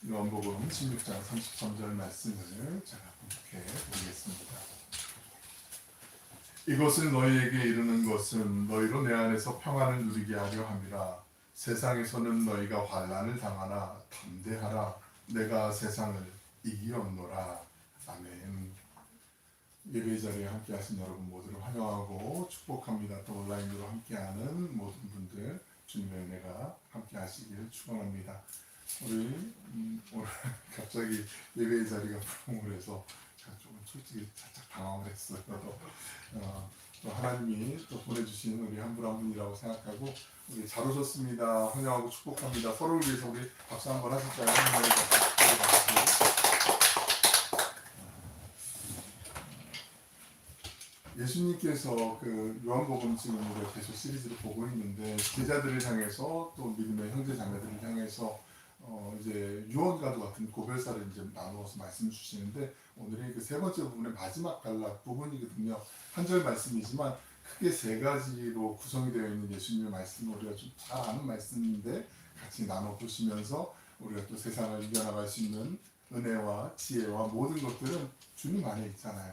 요한복음 16장 33절 말씀을 제가 함께 보겠습니다. 이것을 너희에게 이르는 것은 너희로 내 안에서 평안을 누리게 하려 함이라. 세상에서는 너희가 환난을 당하나 담대하라. 내가 세상을 이기었노라. 아멘. 예배 자리에 함께 하신 여러분 모두를 환영하고 축복합니다. 또 온라인으로 함께하는 모든 분들 주님의 은혜가 함께 하시길 축원합니다. 우리 오늘 갑자기 예배 자리가 부흥을 해서 제가 조금 솔직히 살짝 당황을 했어요. 또 하나님이 또 보내주신 우리 한 분 한 분이라고 생각하고 우리 잘 오셨습니다. 환영하고 축복합니다. 서로를 위해서 우리 박수 한번 하실까요? 예수님께서 그 요한복음 지금 우리가 계속 시리즈를 보고 있는데 제자들을 향해서 또 믿음의 형제 자매들을 향해서 이제 유언과도 같은 고별사를 이제 나누어서 말씀 주시는데 오늘은 그 세 번째 부분의 마지막 단락 부분이거든요. 한 절 말씀이지만 크게 세 가지로 구성이 되어 있는 예수님의 말씀을 우리가 좀 잘 아는 말씀인데 같이 나눠 보시면서 우리가 또 세상을 이겨나갈 수 있는 은혜와 지혜와 모든 것들은 주님 안에 있잖아요.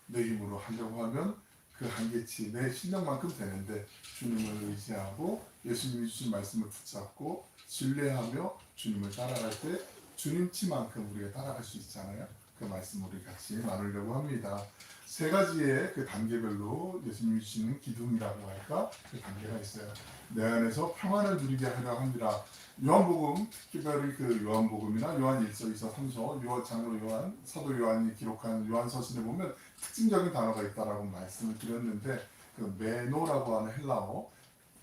내 힘으로 하려고 하면 그 한계치 내 실력만큼 되는데 주님을 의지하고 예수님이 주신 말씀을 붙잡고 신뢰하며 주님을 따라갈 때 주님 치만큼 우리가 따라갈 수 있잖아요. 그 말씀 우리 같이 나누려고 합니다. 세 가지의 그 단계별로 예수님이 주시는 기둥이라고 할까? 그 단계가 있어요. 내 안에서 평안을 누리게 하려 합니다. 요한복음, 특별히 그 요한복음이나 요한 1서, 2서, 3서, 장로 요한, 사도 요한이 기록한 요한서신에 보면 특징적인 단어가 있다라고 말씀을 드렸는데 그 메노라고 하는 헬라어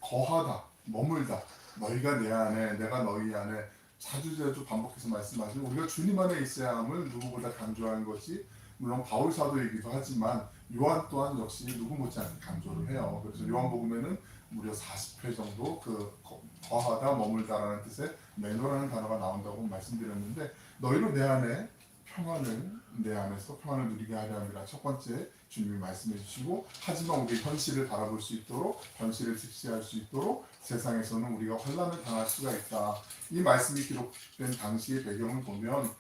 거하다, 머물다, 너희가 내 안에, 내가 너희 안에 자주자주 반복해서 말씀하시고 우리가 주님 안에 있어야 함을 누구보다 강조한 것이 물론 바울 사도이기도 하지만 요한 또한 역시 누구 못지않게 강조를 해요. 그래서 요한복음에는 무려 40회 정도 그 거하다 머물다라는 뜻의 메노라는 단어가 나온다고 말씀드렸는데 너희로 내 안에 평안을 내 안에서 평안을 누리게 하려 함이라. 첫 번째 주님이 말씀해 주시고 하지만 우리 현실을 바라볼 수 있도록 현실을 직시할 수 있도록 세상에서는 우리가 환난을 당할 수가 있다. 이 말씀이 기록된 당시의 배경을 보면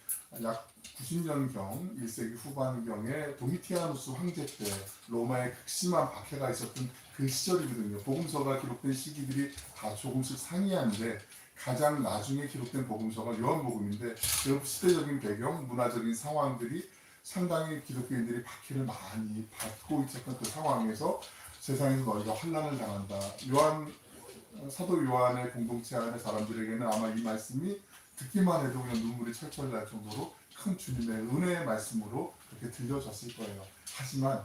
약 90년경 1세기 후반경에 도미티아누스 황제 때 로마에 극심한 박해가 있었던 그 시절이거든요. 복음서가 기록된 시기들이 다 조금씩 상이한데 가장 나중에 기록된 복음서가 요한복음인데 그 시대적인 배경, 문화적인 상황들이 상당히 기독교인들이 박해를 많이 받고 있었던 그 상황에서 세상에서 너희가 환난을 당한다. 사도 요한의 공동체 안의 사람들에게는 아마 이 말씀이 듣기만 해도 그냥 눈물이 철철 날 정도로 큰 주님의 은혜의 말씀으로 그렇게 들려졌을 거예요. 하지만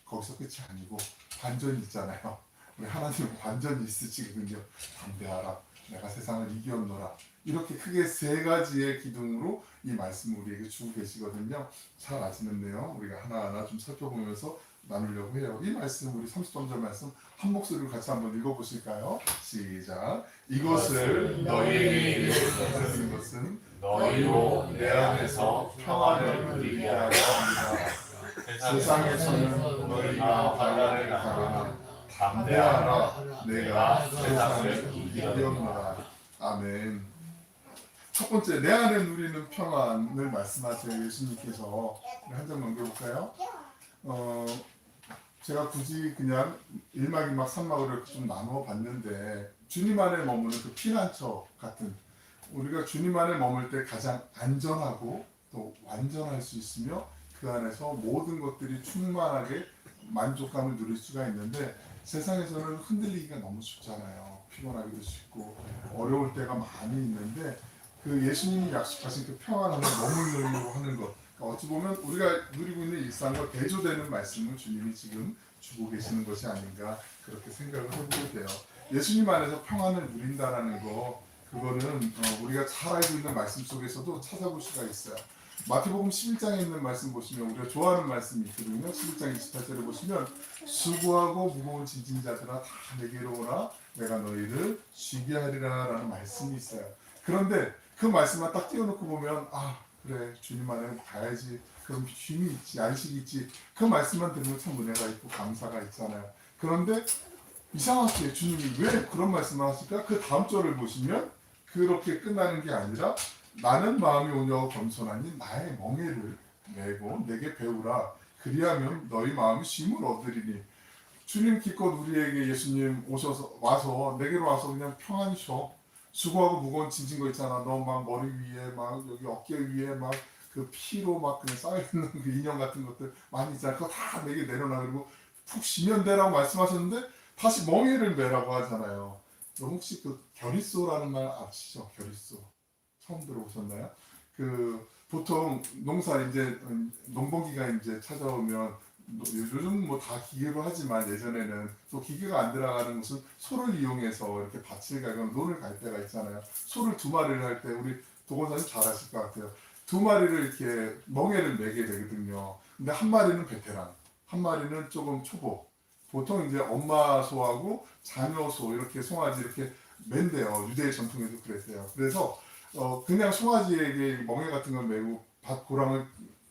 거기서 끝이 아니고 반전이 있잖아요. 우리 하나님은 반전이 있으시거든요. 담대하라. 내가 세상을 이기었노라. 이렇게 크게 세 가지의 기둥으로 이 말씀을 우리에게 주고 계시거든요. 잘 아시는 내용 우리가 하나하나 좀 살펴보면서 나누려고 해요. 이 말씀 우리 33절 말씀 한 목소리로 같이 한번 읽어보실까요? 시작. 이것을 너희에게 이르는 것은 너희로 내 안에서 평안을 누리게 하려 합니다. 세상에서는 너희가 환난을 당하나 담대하라. 내가 세상을 이기었노라. 아멘. 첫 번째 내 안에 누리는 평안을 말씀하세요. 예수님께서 한 장 넘겨볼까요? 제가 굳이 그냥 1막, 2막, 3막으로 좀 나누어 봤는데 주님 안에 머무는 그 피난처 같은 우리가 주님 안에 머물 때 가장 안전하고 또 완전할 수 있으며 그 안에서 모든 것들이 충만하게 만족감을 누릴 수가 있는데 세상에서는 흔들리기가 너무 쉽잖아요. 피곤하기도 쉽고 어려울 때가 많이 있는데 그 예수님이 약속하신 그 평안함을 머물려고 하는 것 어찌 보면 우리가 누리고 있는 일상과 대조되는 말씀을 주님이 지금 주고 계시는 것이 아닌가 그렇게 생각을 해보게 돼요. 예수님 안에서 평안을 누린다라는 거 그거는 우리가 잘 알고 있는 말씀 속에서도 찾아볼 수가 있어요. 마태복음 11장에 있는 말씀 보시면 우리가 좋아하는 말씀이 있거든요. 11장 28절을 보시면 수고하고 무거운 짐진 자들아 다 내게로 오라 내가 너희를 쉬게 하리라 라는 말씀이 있어요. 그런데 그 말씀만 딱 띄워놓고 보면 그래 주님 안에 가야지 그럼 쉼이 있지 안식이 있지 그 말씀만 들으면 참 은혜가 있고 감사가 있잖아요. 그런데 이상하게 주님이 왜 그런 말씀을 하실까? 그 다음 절을 보시면 그렇게 끝나는 게 아니라 나는 마음이 온유하고 겸손하니 나의 멍에를 메고 내게 배우라. 그리하면 너희 마음이 쉼을 얻으리니. 주님 기껏 우리에게 예수님 오셔서 와서 내게로 와서 그냥 평안히 쉬어. 수고하고 무거운 짐진 거 있잖아. 너 막 머리 위에 막 여기 어깨 위에 막 그 피로 막 그냥 쌓여있는 그 인형 같은 것들 많이 있잖아. 그거 다 내게 내려놔. 그리고 푹 쉬면 되라고 말씀하셨는데 다시 멍에를 매라고 하잖아요. 여러분 혹시 그 결의소라는 말 아시죠? 결의소. 처음 들어보셨나요? 그 보통 농사 이제 농번기가 이제 찾아오면 요즘 뭐 다 기계로 하지만 예전에는 또 기계가 안 들어가는 곳은 소를 이용해서 이렇게 밭을 가거나 논을 갈 때가 있잖아요. 소를 두 마리를 할 때 우리 도건사님 잘 아실 것 같아요. 두 마리를 이렇게 멍에를 매게 되거든요. 근데 한 마리는 베테랑, 한 마리는 조금 초보. 보통 이제 엄마 소하고 자녀 소 이렇게 송아지 이렇게 맨대요. 유대 전통에도 그랬어요. 그래서 그냥 송아지에게 멍에 같은 걸 메고 밭 고랑을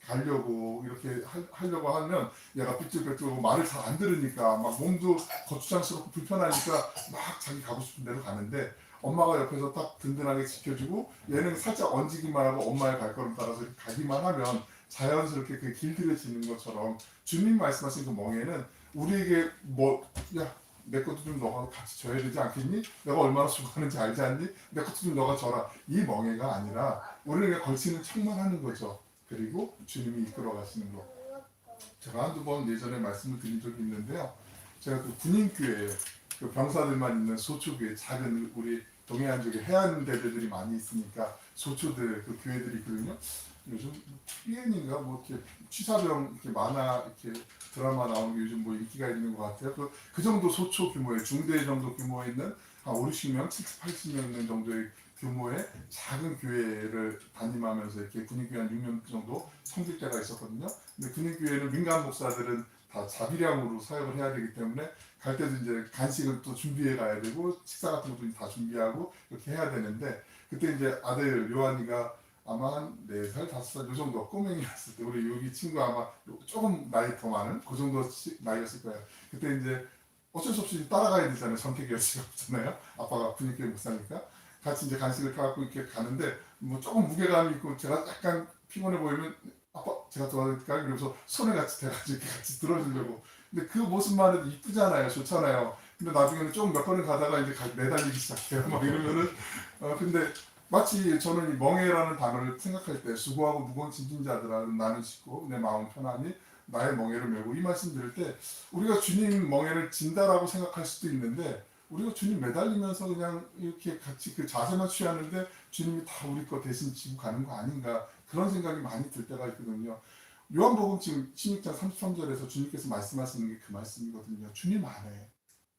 가려고 이렇게 하려고 하면 얘가 삐뚤빼뚤고 말을 잘 안 들으니까 막 몸도 거추장스럽고 불편하니까 막 자기 가고 싶은 대로 가는데 엄마가 옆에서 딱 든든하게 지켜주고 얘는 살짝 얹기만 하고 엄마의 발걸음 따라서 이렇게 가기만 하면 자연스럽게 그 길들여지는 것처럼 주님 말씀하신 그 멍에는 우리에게 뭐 야 내 것도 좀 너가 같이 져야 되지 않겠니? 내가 얼마나 수고하는지 알지 않니? 내 것도 좀 너가 져라. 이 멍에가 아니라 우리에게 걸치는 책만 하는 거죠. 그리고 주님이 이끌어 가시는 거. 제가 한두 번 예전에 말씀을 드린 적이 있는데요. 제가 그 군인교회 그 병사들만 있는 소초교회 작은 우리 동해안 쪽에 해안대들이 많이 있으니까 소초들 그 교회들이 있거든요. 요즘 TVN인가 뭐 이렇게 취사병 이렇게 만화 이렇게 드라마 나오는 게 요즘 뭐 인기가 있는 것 같아요. 그 정도 소초 규모의 중대 정도 규모에 있는 한 5, 60명, 70, 80명 있는 정도의 규모의 작은 교회를 담임하면서 이렇게 군인교회 한 6년 정도 섬길 때가 있었거든요. 근데 군인교회는 민간 목사들은 다 자비량으로 사역을 해야 되기 때문에 갈 때도 이제 간식을 또 준비해 가야 되고 식사 같은 것도 다 준비하고 이렇게 해야 되는데 그때 이제 아들 요한이가 아마 한 4살, 5살 요 정도 꼬맹이였을 때 우리 여기 친구 아마 조금 나이 더 많은 그 정도 나이였을 거예요. 그때 이제 어쩔 수 없이 따라가야 되잖아요. 선택이 여지가 없잖아요. 아빠가 군인교회 목사니까 같이 이제 간식을 타갖고 이렇게 가는데 뭐 조금 무게감이 있고 제가 약간 피곤해 보이면 아빠 제가 도와드릴까요? 그러면서 손에 같이 대가지고 이렇게 같이 들어주려고. 근데 그 모습만 해도 이쁘잖아요. 좋잖아요. 근데 나중에는 좀 몇 번을 가다가 이제 매달리기 시작해요. 막 이러면은 근데 마치 저는 이 멍해라는 단어를 생각할 때 수고하고 무거운 짐진 자들아 나는 싣고 내 마음 편하니 나의 멍해를 메고 이 말씀 들을 때 우리가 주님 멍해를 진다라고 생각할 수도 있는데 우리가 주님 매달리면서 그냥 이렇게 같이 그 자세만 취하는데 주님이 다 우리 거 대신 지고 가는 거 아닌가 그런 생각이 많이 들 때가 있거든요. 요한복음 지금 16장 33절에서 주님께서 말씀하시는 게 그 말씀이거든요. 주님 안에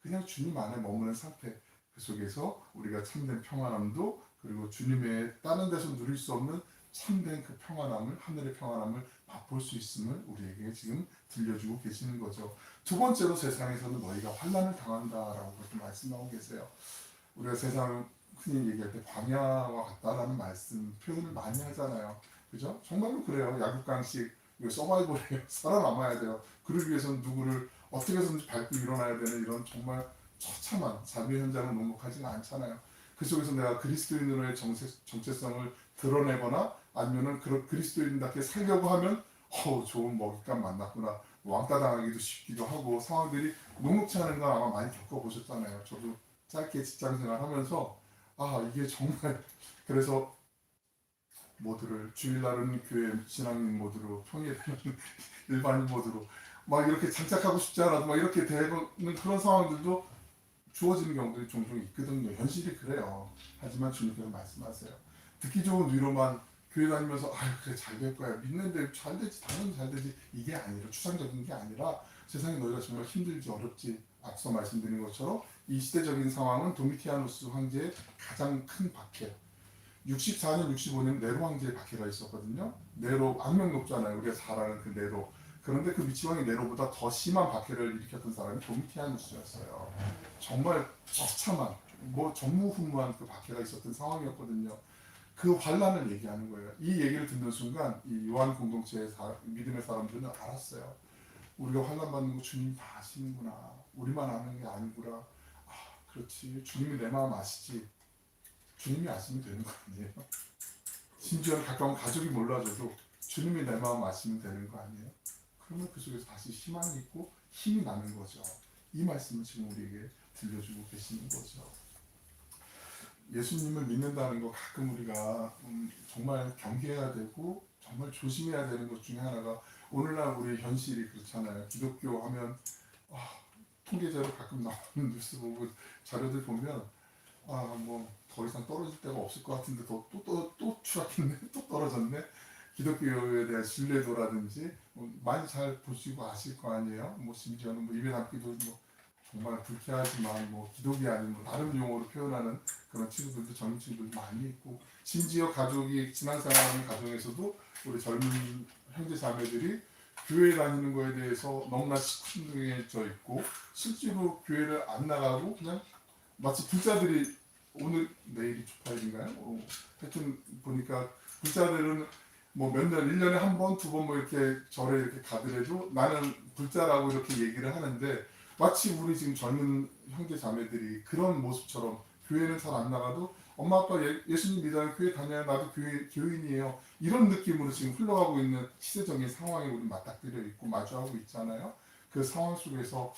그냥 주님 안에 머무는 상태 그 속에서 우리가 참된 평안함도 그리고 주님의 다른 데서 누릴 수 없는 참된 그 평안함을 하늘의 평안함을 맛볼 수 있음을 우리에게 지금 들려주고 계시는 거죠. 두 번째로 세상에서는 너희가 환난을 당한다라고 그렇게 말씀하고 계세요. 우리가 세상을 흔히 얘기할 때 광야와 같다라는 말씀 표현을 많이 하잖아요. 그죠? 정말로 그래요. 약육강식 서바이벌이에요. 살아남아야 돼요. 그러기 위해서는 누구를 어떻게 해서든지 밟고 일어나야 되는 이런 정말 처참한 삶의 현장은 녹록하지가 않잖아요. 그 속에서 내가 그리스도인으로의 정체성을 드러내거나 아니면은 그리스도인답게 살려고 하면 좋은 먹잇감 만났구나. 왕따 당하기도 쉽기도 하고 상황들이 녹록치 않은 걸 아마 많이 겪어보셨잖아요. 저도 짧게 직장생활 하면서 이게 정말 그래서 모두를 주일날은 교회 신앙인 모드로 평일에는 일반인 모드로 막 이렇게 장착하고 싶지 않아도 막 이렇게 되는 그런 상황들도 주어지는 경우들이 종종 있거든요. 현실이 그래요. 하지만 주님께서 말씀하세요. 듣기 좋은 위로만 교회 다니면서 그래 잘 될 거야 믿는데 잘 되지 당연히 잘 되지 이게 아니라 추상적인 게 아니라 세상에 너희가 정말 힘들지 어렵지 앞서 말씀드린 것처럼 이 시대적인 상황은 도미티아누스 황제의 가장 큰 박해 64년 65년 네로 황제의 박해가 있었거든요. 네로 악명 높잖아요. 우리가 잘 아는 그 네로. 그런데 그 미치왕이 네로보다 더 심한 박해를 일으켰던 사람이 도미티아누스였어요. 정말 처참한 뭐 전무후무한 그 박해가 있었던 상황이었거든요. 그 환란을 얘기하는 거예요. 이 얘기를 듣는 순간 이 요한 공동체의 믿음의 사람들은 알았어요. 우리가 환란 받는 거 주님이 다 아시는구나. 우리만 아는 게 아니구나. 그렇지. 주님이 내 마음 아시지. 주님이 아시면 되는 거 아니에요. 심지어는 가까운 가족이 몰라줘도 주님이 내 마음 아시면 되는 거 아니에요? 그러면 그 속에서 다시 희망이 있고 힘이 나는 거죠. 이 말씀을 지금 우리에게 들려주고 계시는 거죠. 예수님을 믿는다는 거 가끔 우리가 정말 경계해야 되고 정말 조심해야 되는 것 중에 하나가 오늘날 우리 현실이 그렇잖아요. 기독교 하면 통계자료 가끔 나오는 뉴스 보고 자료들 보면 뭐 더 이상 떨어질 데가 없을 것 같은데 또 추락했네, 또 떨어졌네. 기독교에 대한 신뢰도라든지 많이 잘 보시고 아실 거 아니에요. 뭐 심지어는 뭐 입에 담기도 뭐 정말 불쾌하지만 뭐 기독이 아닌 뭐 다른 용어로 표현하는 그런 친구들도 젊은 친구들도 많이 있고 심지어 가족이 신앙생활하는 가정에서도 우리 젊은 형제 자매들이 교회 다니는 거에 대해서 너무나 시큰둥해져 있고 실제로 교회를 안 나가고 그냥 마치 불자들이 오늘 내일이 주파일인가요? 하여튼 보니까 불자들은 뭐 몇 년, 1년에 한 번, 두 번 뭐 이렇게 절에 이렇게 가더라도 나는 불자라고 이렇게 얘기를 하는데 마치 우리 지금 젊은 형제 자매들이 그런 모습처럼 교회는 잘 안 나가도 엄마 아빠 예수님 믿어요 교회 다녀요 나도 교인이에요 이런 느낌으로 지금 흘러가고 있는 시대적인 상황에 우리 맞닥뜨려 있고 마주하고 있잖아요. 그 상황 속에서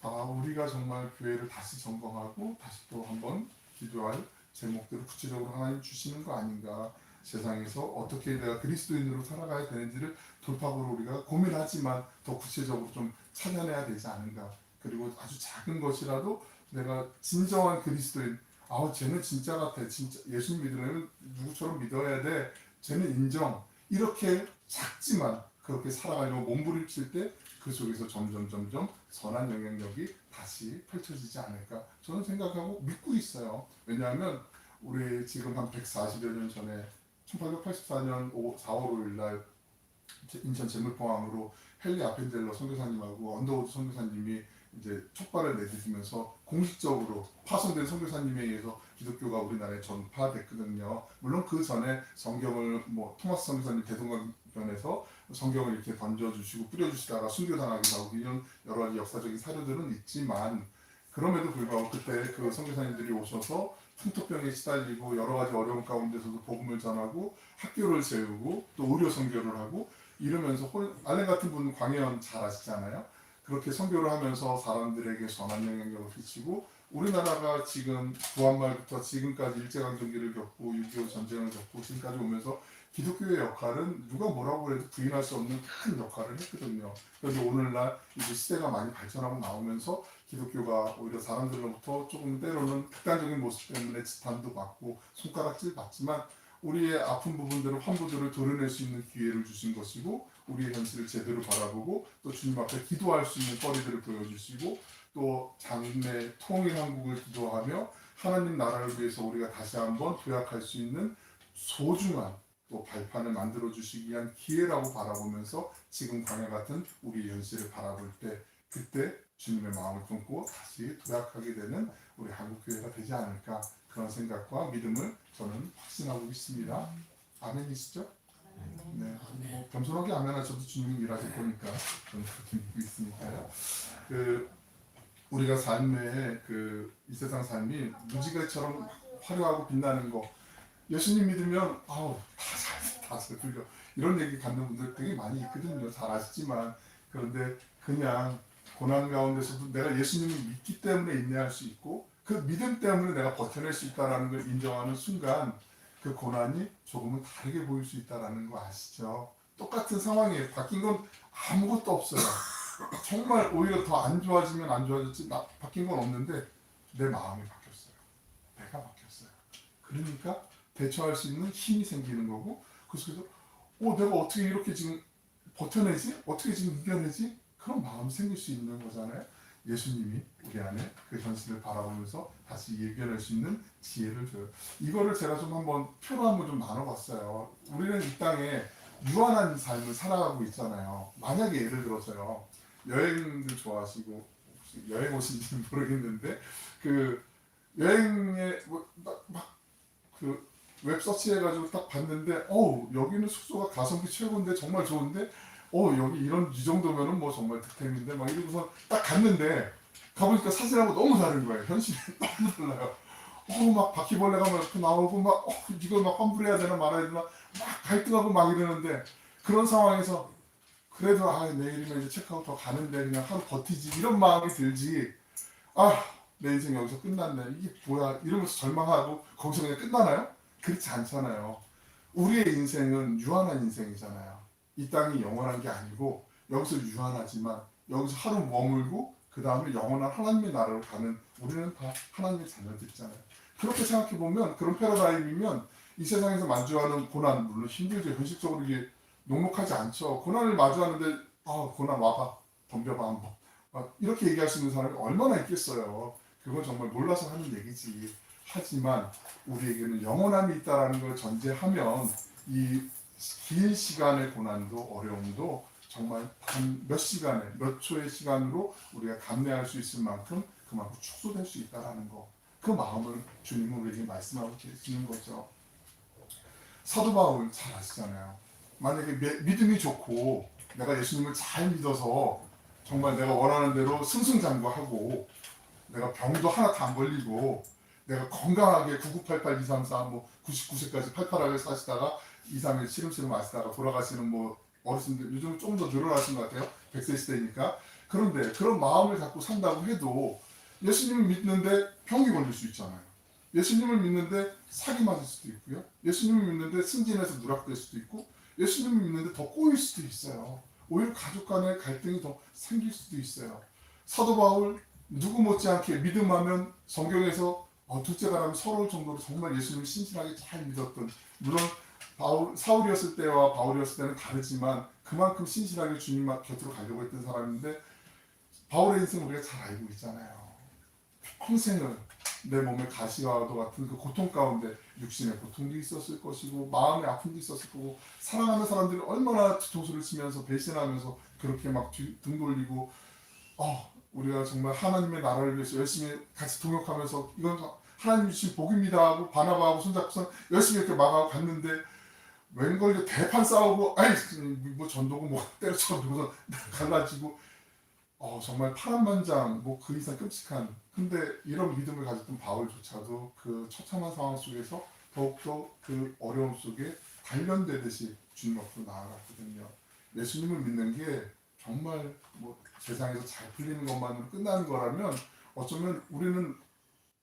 우리가 정말 교회를 다시 점검하고 다시 또 한번 기도할 제목들을 구체적으로 하나님 주시는 거 아닌가. 세상에서 어떻게 내가 그리스도인으로 살아가야 되는지를 돌파구로 우리가 고민하지만 더 구체적으로 좀 찾아내야 되지 않은가. 그리고 아주 작은 것이라도 내가 진정한 그리스도인 쟤는 진짜 같아 진짜 예수님 믿으려면 누구처럼 믿어야 돼 쟤는 인정 이렇게 작지만 그렇게 살아가려고 몸부림칠 때 그 속에서 점점 선한 영향력이 다시 펼쳐지지 않을까 저는 생각하고 믿고 있어요. 왜냐하면 우리 지금 한 140여 년 전에 1884년 4월 5일 날 인천 재물포항으로 헨리 아펜젤러 선교사님하고 언더우드 선교사님이 이제 촉발을 내딛으면서 공식적으로 파송된 선교사님에 의해서 기독교가 우리나라에 전파됐거든요. 물론 그 전에 성경을 뭐 토마스 선교사님 대동강변에서 성경을 이렇게 던져주시고 뿌려주시다가 순교당하기도 하고 이런 여러 가지 역사적인 사료들은 있지만 그럼에도 불구하고 그때 그 선교사님들이 오셔서 풍토병에 시달리고 여러 가지 어려운 가운데서도 복음을 전하고 학교를 세우고 또 의료 선교를 하고 이러면서 알렌 같은 분은 광해원 잘 아시잖아요. 그렇게 선교를 하면서 사람들에게 선한 영향력을 끼치고 우리나라가 지금 구한말부터 지금까지 일제강점기를 겪고 6.25 전쟁을 겪고 지금까지 오면서 기독교의 역할은 누가 뭐라고 해도 부인할 수 없는 큰 역할을 했거든요. 그래서 오늘날 이제 시대가 많이 발전하고 나오면서 기독교가 오히려 사람들로부터 조금 때로는 극단적인 모습 때문에 지탄도 받고 손가락질 받지만 우리의 아픈 부분들을 환부들을 도려낼 수 있는 기회를 주신 것이고 우리의 현실을 제대로 바라보고 또 주님 앞에 기도할 수 있는 거리들을 보여주시고 또 장래 통일 한국을 기도하며 하나님 나라를 위해서 우리가 다시 한번 도약할 수 있는 소중한 또 발판을 만들어 주시기 위한 기회라고 바라보면서 지금 광야 같은 우리 현실을 바라볼 때 그때 주님의 마음을 품고 다시 도약하게 되는 우리 한국교회가 되지 않을까 그런 생각과 믿음을 저는 확신하고 있습니다. 아멘이시죠? 네, 뭐 겸손하게 아멘하셔도 주님이 일하실 거니까 저는 그렇게 믿고 있으니까요. 우리가 삶의 이 세상 삶이 무지개처럼 화려하고 빛나는 거 예수님 믿으면 다잘 풀려 이런 얘기 갖는 분들 되게 많이 있거든요. 잘 아시지만 그런데 그냥 고난 가운데서도 내가 예수님을 믿기 때문에 인내할 수 있고 그 믿음 때문에 내가 버텨낼 수 있다는 걸 인정하는 순간 그 고난이 조금은 다르게 보일 수 있다는 거 아시죠? 똑같은 상황이에요. 바뀐 건 아무것도 없어요. 정말 오히려 더 안 좋아지면 안 좋아졌지 바뀐 건 없는데 내 마음이 바뀌었어요. 내가 바뀌었어요. 그러니까 대처할 수 있는 힘이 생기는 거고 그 속에서 내가 어떻게 이렇게 지금 버텨내지? 어떻게 지금 이겨내지? 그런 마음이 생길 수 있는 거잖아요. 예수님이 우리 안에 그 현실을 바라보면서 다시 이겨낼 수 있는 지혜를 줘요. 이거를 제가 좀 한번 표로 한번 좀 나눠봤어요. 우리는 이 땅에 유한한 삶을 살아가고 있잖아요. 만약에 예를 들어서요. 여행들 좋아하시고 혹시 여행 오신지는 모르겠는데 그 여행에 그 웹서치 해가지고 딱 봤는데 여기는 숙소가 가성비 최고인데 정말 좋은데 여기 이 정도면은 뭐 정말 득템인데 막 이러고서 딱 갔는데 가보니까 사진하고 너무 다른 거예요. 현실이 너무 달라요. 막 바퀴벌레가 막 이렇게 나오고 막 이걸 막 환불해야 되나 말아야 되나 막 갈등하고 막 이러는데 그런 상황에서 그래도 내일이면 이제 체크아웃 더 가는데 그냥 하루 버티지 이런 마음이 들지. 내 인생 여기서 끝났네. 이게 뭐야 이러면서 절망하고 거기서 그냥 끝나나요? 그렇지 않잖아요. 우리의 인생은 유한한 인생이잖아요. 이 땅이 영원한 게 아니고 여기서 유한하지만 여기서 하루 머물고 그 다음에 영원한 하나님의 나라로 가는 우리는 다 하나님의 자녀들이잖아요. 그렇게 생각해 보면 그런 패러다임이면 이 세상에서 마주하는 고난 물론 힘들죠. 현실적으로 이게 녹록하지 않죠. 고난을 마주하는데 고난 와봐 덤벼봐 한번 이렇게 얘기할 수 있는 사람이 얼마나 있겠어요. 그건 정말 몰라서 하는 얘기지. 하지만 우리에게는 영원함이 있다는 걸 전제하면 이 긴 시간의 고난도 어려움도 정말 단 몇 시간에 몇 초의 시간으로 우리가 감내할 수 있을 만큼 그만큼 축소될 수 있다는 거. 그 마음을 주님은 우리에게 말씀하고 계시는 거죠. 사도 바울 잘 아시잖아요. 만약에 믿음이 좋고 내가 예수님을 잘 믿어서 정말 내가 원하는 대로 승승장구하고 내가 병도 하나도 안 걸리고 내가 건강하게 9988 234 뭐 99세까지 팔팔하게 사시다가 2, 3일 시름시름 마시다가 돌아가시는 뭐 어르신들 요즘 조금 더 늘어나신 것 같아요. 100세 시대니까. 그런데 그런 마음을 갖고 산다고 해도 예수님을 믿는데 병이 걸릴 수 있잖아요. 예수님을 믿는데 사기 맞을 수도 있고요. 예수님을 믿는데 승진해서 누락될 수도 있고 예수님을 믿는데 더 꼬일 수도 있어요. 오히려 가족 간의 갈등이 더 생길 수도 있어요. 사도 바울 누구 못지않게 믿음하면 성경에서 둘째가라면 서러울 정도로 정말 예수님을 신실하게 잘 믿었던 물론 사울이었을 때와 바울이었을 때는 다르지만 그만큼 신실하게 주님 곁으로 가려고 했던 사람인데 바울의 인생을 우리가 잘 알고 있잖아요. 평생을 내 몸에 가시와도 같은 그 고통 가운데 육신의 고통도 있었을 것이고 마음의 아픔도 있었을 거고 사랑하는 사람들이 얼마나 뒤통수를 치면서 배신하면서 그렇게 막 등 돌리고 우리가 정말 하나님의 나라를 위해서 열심히 같이 동역하면서 이건 하나님 주신 복입니다 하고 바나바하고 손잡고서 열심히 이렇게 막하고 갔는데 웬걸 대판 싸우고 뭐 전도고 뭐 때려쳐 누고서 갈라지고 정말 파란만장 뭐 그 이상 끔찍한 근데 이런 믿음을 가졌던 바울조차도 그 처참한 상황 속에서 더욱더 그 어려움 속에 단련되듯이 주님 앞으로 나아갔거든요. 예수님을 믿는 게 정말 뭐 세상에서 잘 풀리는 것만으로 끝나는 거라면 어쩌면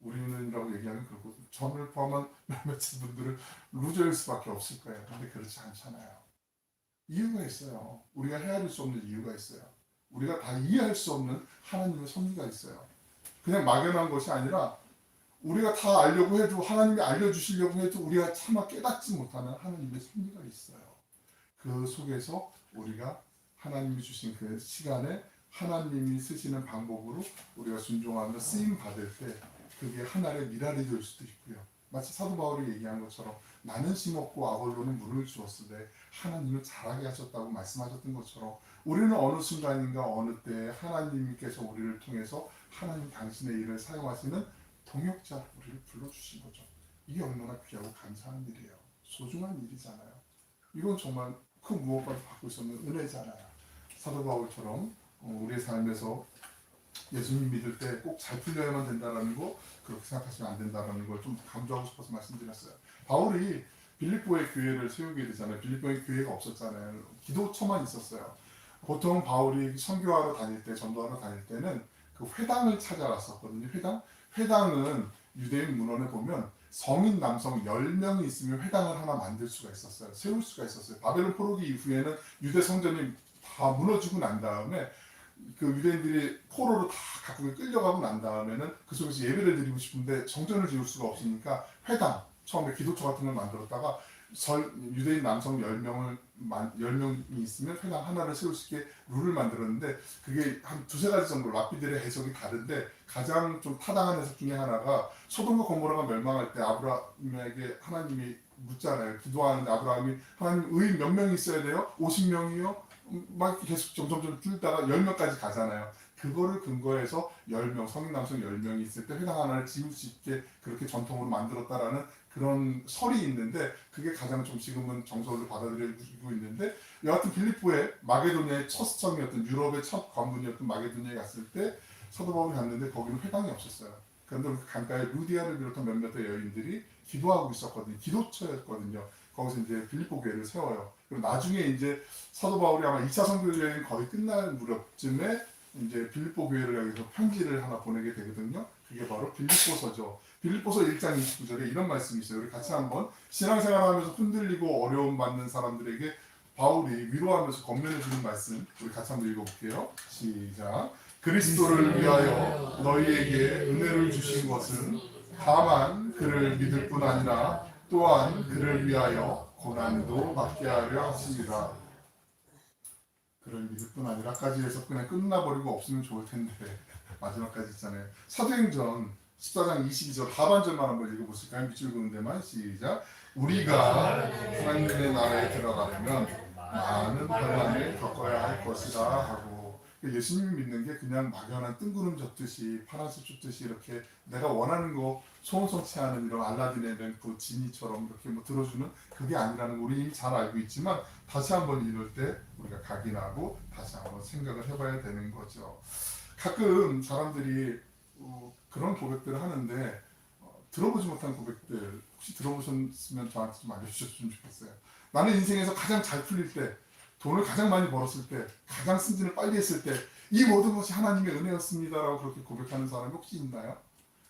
우리는이라고 얘기하면 그렇고 저를 포함한 몇몇 분들은 루저일 수밖에 없을 거예요. 근데 그렇지 않잖아요. 이유가 있어요. 우리가 헤아릴 수 없는 이유가 있어요. 우리가 다 이해할 수 없는 하나님의 섭리가 있어요. 그냥 막연한 것이 아니라 우리가 다 알려고 해도 하나님이 알려주시려고 해도 우리가 차마 깨닫지 못하는 하나님의 섭리가 있어요. 그 속에서 우리가 하나님이 주신 그 시간에 하나님이 쓰시는 방법으로 우리가 순종하며 쓰임 받을 때 그게 하나의 미랄이 될 수도 있고요. 마치 사도 바울이 얘기한 것처럼 나는 심었고 아볼로는 물을 주었으되 하나님은 자라게 하셨다고 말씀하셨던 것처럼 우리는 어느 순간인가 어느 때 하나님께서 우리를 통해서 하나님 당신의 일을 사용하시는 동역자 우리를 불러주신 거죠. 이게 얼마나 귀하고 감사한 일이에요. 소중한 일이잖아요. 이건 정말 그 무엇과도 받고 있었는 은혜잖아요. 사도 바울처럼 우리의 삶에서 예수님 믿을 때 꼭 잘 풀려야만 된다는 거 그렇게 생각하시면 안 된다는 걸 좀 강조하고 싶어서 말씀드렸어요. 바울이 빌립보의 교회를 세우게 되잖아요. 빌립보의 교회가 없었잖아요. 기도처만 있었어요. 보통 바울이 선교하러 다닐 때, 전도하러 다닐 때는 그 회당을 찾아갔었거든요. 회당은 유대인 문헌에 보면 성인 남성 10명이 있으면 회당을 하나 만들 수가 있었어요. 세울 수가 있었어요. 바벨론 포로기 이후에는 유대 성전이 다 무너지고 난 다음에 그 유대인들이 포로로 다 각국에 끌려가고 난 다음에는 그 속에서 예배를 드리고 싶은데 성전을 지을 수가 없으니까 회당, 처음에 기도처 같은 걸 만들었다가 유대인 남성 10명이 있으면 회당 하나를 세울 수 있게 룰을 만들었는데 그게 한 두세 가지 정도 랍비들의 해석이 다른데 가장 좀 타당한 해석 중에 하나가 소돔과 고모라가 멸망할 때 아브라함에게 하나님이 묻잖아요. 기도하는데 아브라함이 하나님 의 몇 명이 있어야 돼요? 50명이요? 막 계속 점점 줄다가 10명까지 가잖아요. 그거를 근거해서 10명, 성인 남성 10명이 있을 때 회당 하나를 지을 수 있게 그렇게 전통으로 만들었다라는 그런 설이 있는데 그게 가장 좀 지금은 정설로 받아들여지고 있는데 여하튼 빌립보의 마게도니아의 첫 성이었던 유럽의 첫 관문이었던 마게도니아에 갔을 때 사도 바울이 갔는데 거기는 회당이 없었어요. 그런데 그 강가에 루디아를 비롯한 몇몇 여인들이 기도하고 있었거든요. 기도처였거든요. 거기서 이제 빌립보 교회를 세워요. 그리고 나중에 이제 사도 바울이 아마 2차 선교 여행 거의 끝날 무렵쯤에 이제 빌립보 교회를 여기서 편지를 하나 보내게 되거든요. 그게 바로 빌립보서죠. 빌립보서 1장 29절에 이런 말씀이 있어요. 우리 같이 한번 신앙생활하면서 흔들리고 어려움 받는 사람들에게 바울이 위로하면서 권면해 주는 말씀 우리 같이 한번 읽어볼게요. 시작. 그리스도를 위하여 너희에게 은혜를 주신 것은 다만 그를 믿을 뿐 아니라 또한 그를 위하여 고난도 받게 하려 하십니다. 그를 믿을 뿐 아니라까지 해서 그냥 끝나버리고 없으면 좋을 텐데 마지막까지 있잖아요. 사도행전 14장 22절 하반절만 한번 읽어보실까요? 밑줄 그은 데만 시작. 우리가 하나님의 나라에 들어가려면 많은 환난을 겪어야 할 것이다 하고, 예수님을 믿는 게 그냥 막연한 뜬구름 젓듯이 파란색 줬듯이 이렇게 내가 원하는 거 소원성치 않은 이런 알라딘의 램프 지니처럼 이렇게 뭐 들어주는 그게 아니라는 거 우리 이미 잘 알고 있지만 다시 한번 이럴 때 우리가 각인하고 다시 한번 생각을 해봐야 되는 거죠. 가끔 사람들이 그런 고백들을 하는데 들어보지 못한 고백들 혹시 들어보셨으면 저한테 좀 알려주셨으면 좋겠어요. 나는 인생에서 가장 잘 풀릴 때, 돈을 가장 많이 벌었을 때, 가장 승진을 빨리 했을 때 이 모든 것이 하나님의 은혜였습니다라고 그렇게 고백하는 사람이 혹시 있나요?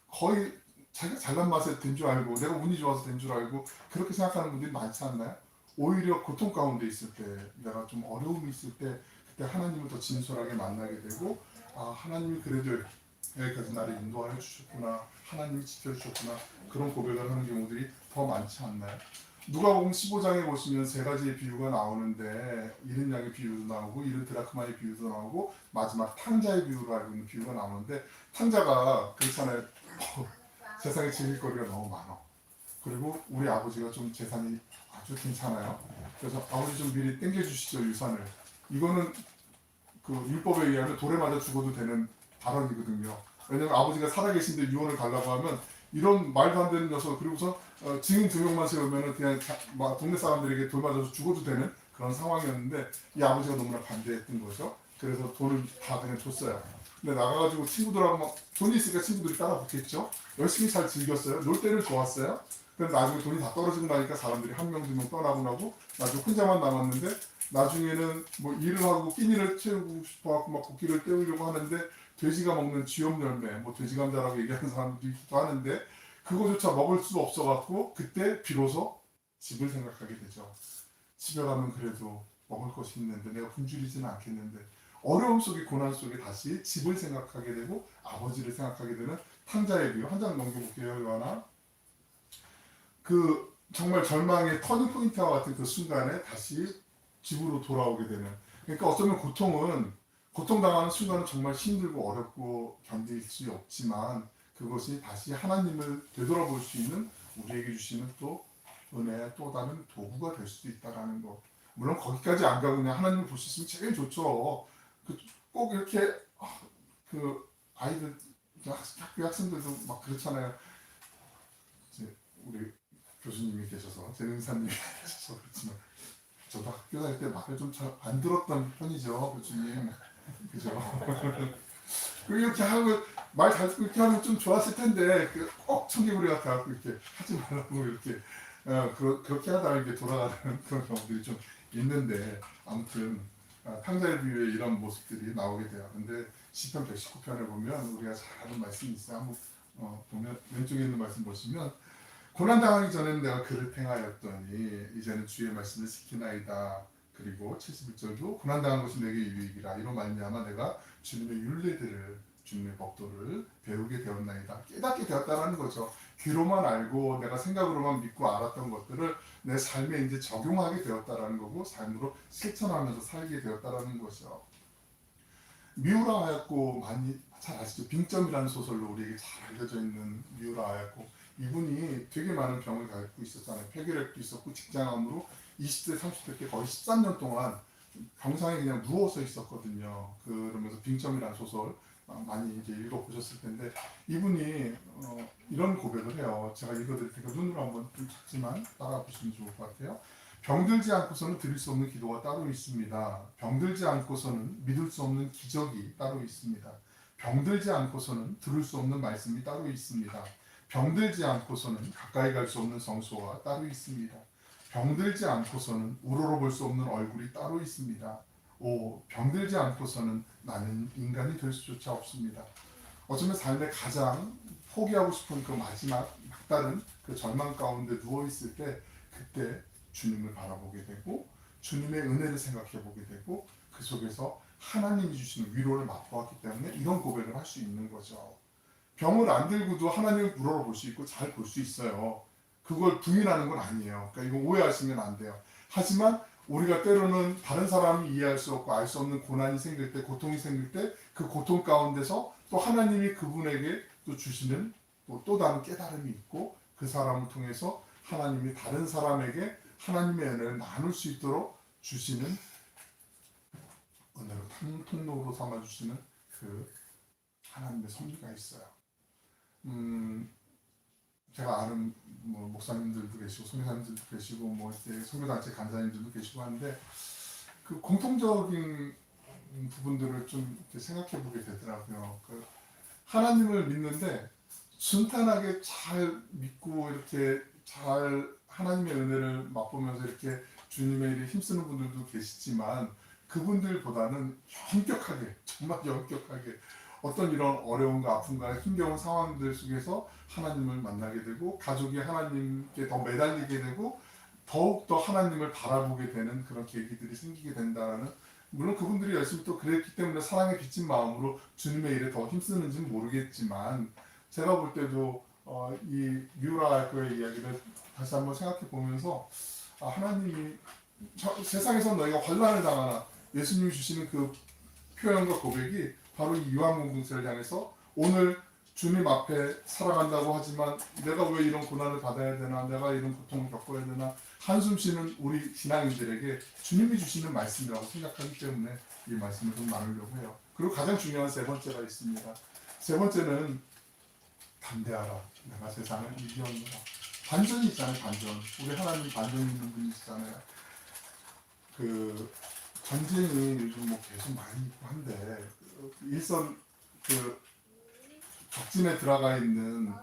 거의 자기가 잘난 맛에 된 줄 알고 내가 운이 좋아서 된 줄 알고 그렇게 생각하는 분들이 많지 않나요? 오히려 고통 가운데 있을 때, 내가 좀 어려움이 있을 때 그때 하나님을 더 진솔하게 만나게 되고, 아 하나님이 그래도 여기까지 나를 인도하여 주셨구나, 하나님이 지켜주셨구나, 그런 고백을 하는 경우들이 더 많지 않나요? 누가복음 15장에 보시면 세 가지의 비유가 나오는데, 이른 양의 비유도 나오고 이른 드라크마의 비유도 나오고 마지막 탕자의 비유로 알고 있는 비유가 나오는데, 탕자가 그렇잖아요. 세상에 즐길거리가 너무 많아. 그리고 우리 아버지가 좀 재산이 아주 괜찮아요. 그래서 아버지 좀 미리 땡겨주시죠 유산을. 이거는 그 율법에 의하면 돌에 맞아 죽어도 되는 발언이거든요. 왜냐면 아버지가 살아계신데 유언을 달라고 하면 이런 말도 안 되는 녀석, 그리고서 증인 2명만 세우면 그냥 동네 사람들에게 돌 맞아서 죽어도 되는 그런 상황이었는데, 이 아버지가 너무나 반대했던 거죠. 그래서 돈을 다 그냥 줬어요. 근데 나가가지고 친구들하고 막 돈이 있으니까 친구들이 따라 붙겠죠. 열심히 잘 즐겼어요. 놀 때는 좋았어요. 근데 나중에 돈이 다 떨어지고 나니까 사람들이 한 명, 두 명 떠나고 나고 나중에 혼자만 남았는데, 나중에는 뭐 일을 하고 끼니를 채우고 싶어갖고 막 고기를 때우려고 하는데 돼지가 먹는 쥐염 열매, 뭐 돼지 감자라고 얘기하는 사람도 있기도 하는데, 그거조차 먹을 수 없어갖고 그때 비로소 집을 생각하게 되죠. 집에 가면 그래도 먹을 것이 있는데 내가 굶주리지는 않겠는데, 어려움 속에 고난 속에 다시 집을 생각하게 되고 아버지를 생각하게 되는 탕자의 비유. 한 장 넘겨볼게요. 요하나. 그 정말 절망의 터닝 포인트와 같은 그 순간에 다시 집으로 돌아오게 되는. 그러니까 어쩌면 고통당하는 순간은 정말 힘들고 어렵고 견딜 수 없지만, 그것이 다시 하나님을 되돌아볼 수 있는 우리에게 주시는 또 은혜의 또 다른 도구가 될 수도 있다라는 것. 물론 거기까지 안 가고 그냥 하나님을 볼 수 있으면 제일 좋죠. 꼭 이렇게 그 아이들, 학교 학생들도 막 그렇잖아요. 이제 우리 교수님이 계셔서, 제 은사님이 계셔서 그렇지만 저도 학교 다닐 때 말을 좀 잘 안 들었던 편이죠, 교수님. 그죠? 이렇게 하고 말 잘 듣고 이렇게 하면 좀 좋았을 텐데, 꼭 청개구리 같아갖고 이렇게 하지 말라고 이렇게 그렇게 하다가 이렇게 돌아가는 그런 경우들이 좀 있는데, 아무튼 탕자의 비유에 이런 모습들이 나오게 돼요. 근데 시편 119편에 보면 우리가 잘 아는 말씀이 있어요. 한번 보면 왼쪽에 있는 말씀 보시면, 고난당하기 전에는 내가 그를 행하였더니 이제는 주의 말씀을 지키나이다. 그리고 71절도 고난당한 것이 내게 유익이라. 이로 말미암아 내가 주님의 율례들을, 주님의 법도를 배우게 되었나이다. 깨닫게 되었다는 거죠. 귀로만 알고 내가 생각으로만 믿고 알았던 것들을 내 삶에 이제 적용하게 되었다라는 거고, 삶으로 실천하면서 살게 되었다라는 거죠. 미우라 하얗고, 많이 잘 아시죠? 빙점이라는 소설로 우리에게 잘 알려져 있는 미우라 하얗고, 이분이 되게 많은 병을 갖고 있었잖아요. 폐결핵도 있었고 직장암으로 20대 30대 때 거의 13년 동안 병상에 그냥 누워서 있었거든요. 그러면서 빙점이라는 소설 많이 이제 읽어보셨을 텐데, 이분이 이런 고백을 해요. 제가 읽어드릴 테니까 눈으로 한번 좀 작지만 따라 보시면 좋을 것 같아요. 병들지 않고서는 드릴 수 없는 기도가 따로 있습니다. 병들지 않고서는 믿을 수 없는 기적이 따로 있습니다. 병들지 않고서는 들을 수 없는 말씀이 따로 있습니다. 병들지 않고서는 가까이 갈 수 없는 성소가 따로 있습니다. 병들지 않고서는 우러러볼 수 없는 얼굴이 따로 있습니다. 병들지 않고서는 나는 인간이 될 수조차 없습니다. 어쩌면 삶의 가장 포기하고 싶은 그 마지막 막다른 그 절망 가운데 누워 있을 때 그때 주님을 바라보게 되고 주님의 은혜를 생각해 보게 되고 그 속에서 하나님이 주시는 위로를 맛보았기 때문에 이런 고백을 할 수 있는 거죠. 병을 안 들고도 하나님을 우러러볼 수 있고 잘 볼 수 있어요. 그걸 부인하는 건 아니에요. 그러니까 이거 오해하시면 안 돼요. 하지만 우리가 때로는 다른 사람이 이해할 수 없고 알 수 없는 고난이 생길 때, 고통이 생길 때 그 고통 가운데서 또 하나님이 그분에게 또 주시는 또 다른 깨달음이 있고 그 사람을 통해서 하나님이 다른 사람에게 하나님의 은혜를 나눌 수 있도록 주시는 은혜로 통로로 삼아주시는 그 하나님의 섭리가 있어요. 제가 아는 목사님들도 계시고 선교사님들도 계시고 이제 선교단체 간사님들도 계시고 하는데 그 공통적인 부분들을 좀 이렇게 생각해 보게 되더라고요. 그 하나님을 믿는데 순탄하게 잘 믿고 이렇게 잘 하나님의 은혜를 맛보면서 이렇게 주님의 일에 힘쓰는 분들도 계시지만 그분들보다는 엄격하게 정말 엄격하게 어떤 이런 어려움과 아픔과 힘겨운 상황들 속에서 하나님을 만나게 되고 가족이 하나님께 더 매달리게 되고 더욱더 하나님을 바라보게 되는 그런 계기들이 생기게 된다는 물론 그분들이 열심히 또 그랬기 때문에 사랑에 빚진 마음으로 주님의 일에 더 힘쓰는지는 모르겠지만 제가 볼 때도 이 유라의 이야기를 다시 한번 생각해 보면서 하나님이 세상에서 너희가 환난을 당하나 예수님이 주시는 그 표현과 고백이 바로 이 요한공동체를 향해서 오늘 주님 앞에 살아간다고 하지만 내가 왜 이런 고난을 받아야 되나 내가 이런 고통을 겪어야 되나 한숨 쉬는 우리 신앙인들에게 주님이 주시는 말씀이라고 생각하기 때문에 이 말씀을 좀 나누려고 해요. 그리고 가장 중요한 세 번째가 있습니다. 세 번째는 담대하라. 내가 세상을 이기었노라. 반전이 있잖아요. 반전. 우리 하나님 반전 있는 분이시잖아요. 그 전쟁이 요즘 계속 많이 있고 한데 일선 적진에 들어가 있는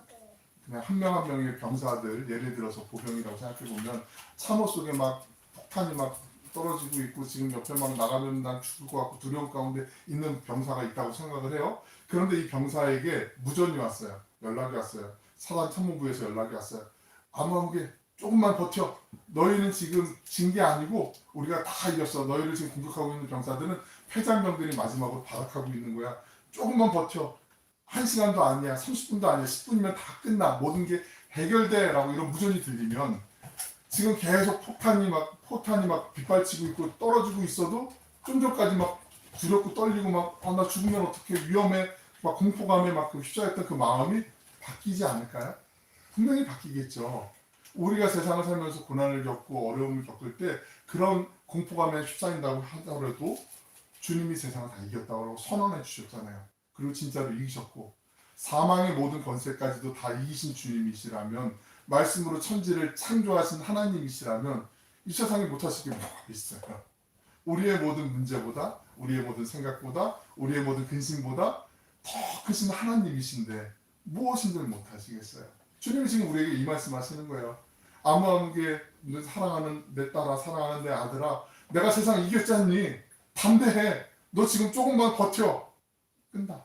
그냥 한 명 한 명의 병사들 예를 들어서 보병이라고 생각해 보면 참호 속에 막 폭탄이 막 떨어지고 있고 지금 옆에 막 나가면 난 죽을 것 같고 두려움 가운데 있는 병사가 있다고 생각을 해요. 그런데 이 병사에게 무전이 왔어요. 연락이 왔어요. 사단 참모부에서 연락이 왔어요. 아무게 조금만 버텨. 너희는 지금 진 게 아니고 우리가 다 이겼어. 너희를 지금 공격하고 있는 병사들은 패장병들이 마지막으로 발악하고 있는 거야. 조금만 버텨. 1시간도 아니야. 30분도 아니야. 10분이면 다 끝나. 모든 게 해결돼. 라고 이런 무전이 들리면 지금 계속 포탄이 막 빗발치고 있고 떨어지고 있어도 좀 전까지 막 두렵고 떨리고 막 나 죽으면 어떻게 위험해. 막 공포감에 막 휩싸였던 그 마음이 바뀌지 않을까요? 분명히 바뀌겠죠. 우리가 세상을 살면서 고난을 겪고 어려움을 겪을 때 그런 공포감에 휩싸인다고 하더라도 주님이 세상을 다 이겼다고 선언해 주셨잖아요. 그리고 진짜로 이기셨고 사망의 모든 권세까지도 다 이기신 주님이시라면 말씀으로 천지를 창조하신 하나님이시라면 이 세상에 못하실 게 뭐가 있어요. 우리의 모든 문제보다 우리의 모든 생각보다 우리의 모든 근심보다 더 크신 하나님이신데 무엇인들 못하시겠어요. 주님이 지금 우리에게 이 말씀 하시는 거예요. 아무게 사랑하는 내 딸아 사랑하는 내 아들아 내가 세상 이겼지 않니? 담대해. 너 지금 조금만 버텨. 끝나.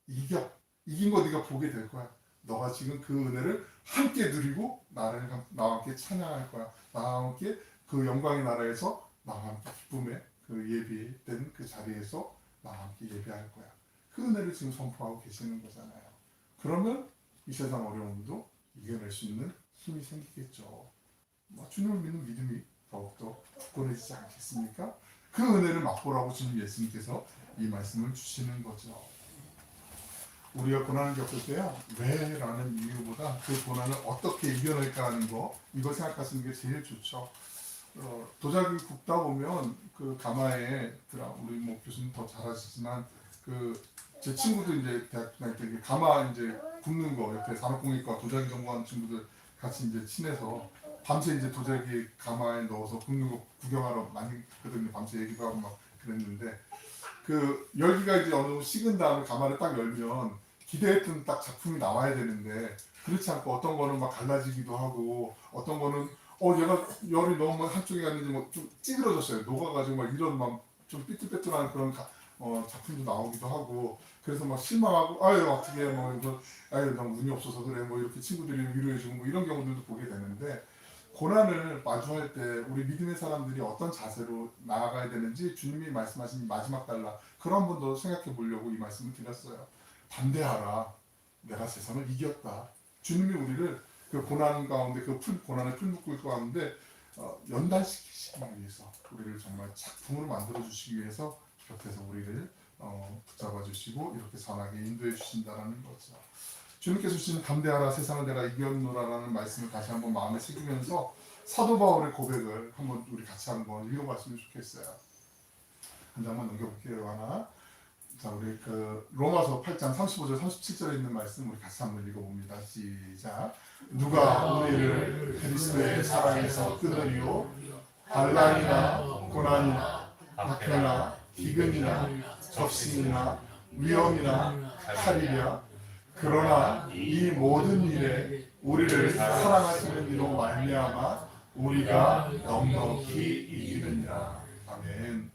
이겨. 이긴 거 네가 보게 될 거야. 너가 지금 그 은혜를 함께 누리고 나와 함께 찬양할 거야. 나와 함께 그 영광의 나라에서 나와 함께 기쁨의 그 예비된 그 자리에서 나와 함께 예배할 거야. 그 은혜를 지금 선포하고 계시는 거잖아요. 그러면 이 세상 어려움도 이겨낼 수 있는 힘이 생기겠죠. 주님을 믿는 믿음이 더욱더 굳건해지지 않겠습니까? 그 은혜를 맛보라고 주님 예수님께서 이 말씀을 주시는 거죠. 우리가 고난을 겪을 때요. 왜? 라는 이유보다 그 고난을 어떻게 이겨낼까 하는 거 이거 생각하시는 게 제일 좋죠. 도자기 굽다 보면 그 가마에 우리 교수님 더 잘하시지만 제 친구도 이제 대학 다닐 때 가마 이제 굽는 거 옆에 산업공예과 도자기 전공하는 친구들 같이 이제 친해서 밤새 이제 도자기 가마에 넣어서 굽는 거 구경하러 많이 갔거든요. 밤새 얘기도 하고 막 그랬는데 그 열기가 이제 어느 정도 식은 다음에 가마를 딱 열면 기대했던 딱 작품이 나와야 되는데 그렇지 않고 어떤 거는 막 갈라지기도 하고 어떤 거는 얘가 열이 너무 한쪽에 갔는지 뭐 좀 찌그러졌어요. 녹아가지고 막 이런 막 좀 삐뚤빼뚤한 그런 작품도 나오기도 하고 그래서 막 실망하고 아유 어떻게 뭐 이거 아유 너무 운이 없어서 그래 뭐 이렇게 친구들이 위로해주고 뭐 이런 경우들도 보게 되는데 고난을 마주할 때 우리 믿음의 사람들이 어떤 자세로 나아가야 되는지 주님이 말씀하신 마지막 단락 그런 분도 생각해 보려고 이 말씀을 드렸어요. 담대하라. 내가 세상을 이겼다. 주님이 우리를 그 고난 가운데 고난의 풀묶을 가운데 연단시키시기 위해서 우리를 정말 작품으로 만들어 주시기 위해서 곁에서 우리를 붙잡아 주시고 이렇게 선하게 인도해 주신다라는 거죠. 주님께서 주신 담대하라 세상을 내가 이겼노라라는 말씀을 다시 한번 마음에 새기면서 사도 바울의 고백을 한번 우리 같이 한번 읽어봤으면 좋겠어요. 한 장만 넘겨볼게요. 하나. 자, 우리 그 로마서 8장 35절 37절에 있는 말씀 우리 같이 한번 읽어봅니다. 시작. 누가 우리를 그리스도의 사랑에서 끊으리요? 반란이나 고난이나 박해나 기근이나 접신이나 위험이나 칼이랴. 그러나 이 모든 일에 우리를 사랑하시는 이로 말미암아 우리가 넉넉히 이기느니라. 아멘.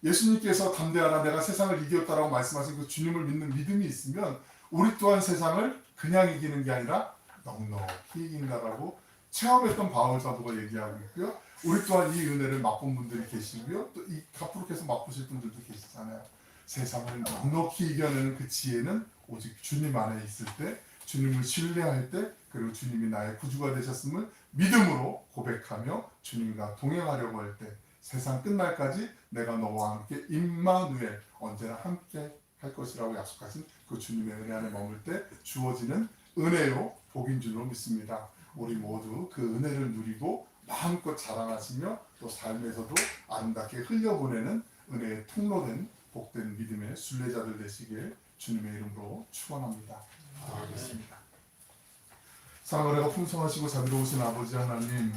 예수님께서 담대하라 내가 세상을 이겼다라고 말씀하신 그 주님을 믿는 믿음이 있으면 우리 또한 세상을 그냥 이기는 게 아니라 넉넉히 이긴다라고 체험했던 바울 사도가 얘기하고 있고요. 우리 또한 이 은혜를 맛본 분들이 계시고요. 또 이 앞으로 계속 맛보실 분들도 계시잖아요. 세상을 넉넉히 이겨내는 그 지혜는 오직 주님 안에 있을 때, 주님을 신뢰할 때, 그리고 주님이 나의 구주가 되셨음을 믿음으로 고백하며 주님과 동행하려고 할 때, 세상 끝날까지 내가 너와 함께 임마누엘 언제나 함께 할 것이라고 약속하신 그 주님의 은혜 안에 머물 때 주어지는 은혜요 복인 줄로 믿습니다. 우리 모두 그 은혜를 누리고 마음껏 자랑하시며 또 삶에서도 아름답게 흘려보내는 은혜의 통로된 복된 믿음의 순례자들 되시길 주님의 이름으로 축원합니다. 기도하겠습니다. 사랑을 풍성하시고 자비로우신 아버지 하나님,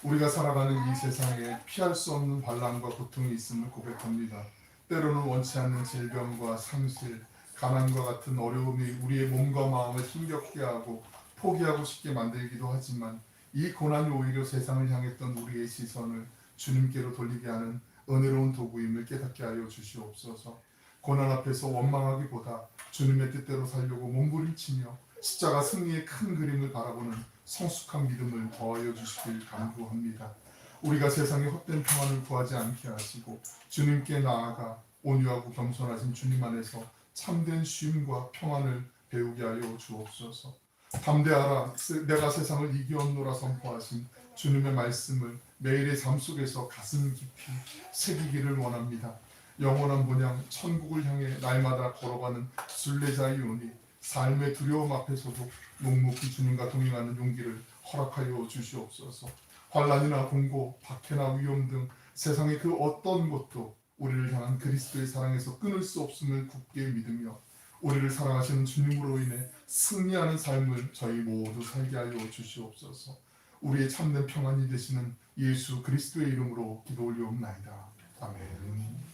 우리가 살아가는 이 세상에 피할 수 없는 반란과 고통이 있음을 고백합니다. 때로는 원치 않는 질병과 상실, 가난과 같은 어려움이 우리의 몸과 마음을 힘겹게 하고 포기하고 싶게 만들기도 하지만 이 고난이 오히려 세상을 향했던 우리의 시선을 주님께로 돌리게 하는 은혜로운 도구임을 깨닫게 하여 주시옵소서. 고난 앞에서 원망하기보다 주님의 뜻대로 살려고 몸부림치며 십자가 승리의 큰 그림을 바라보는 성숙한 믿음을 더하여 주시길 간구합니다. 우리가 세상의 헛된 평안을 구하지 않게 하시고 주님께 나아가 온유하고 겸손하신 주님 안에서 참된 쉼과 평안을 배우게 하여 주옵소서. 담대하라 내가 세상을 이기었노라 선포하신 주님의 말씀을 매일의 삶 속에서 가슴 깊이 새기기를 원합니다. 영원한 본향 천국을 향해 날마다 걸어가는 순례자의 운이 삶의 두려움 앞에서도 묵묵히 주님과 동행하는 용기를 허락하여 주시옵소서. 환난이나 공고, 박해나 위험 등 세상의 그 어떤 것도 우리를 향한 그리스도의 사랑에서 끊을 수 없음을 굳게 믿으며 우리를 사랑하시는 주님으로 인해 승리하는 삶을 저희 모두 살게 하여 주시옵소서. 우리의 참된 평안이 되시는 예수 그리스도의 이름으로 기도 올리옵나이다. 아멘.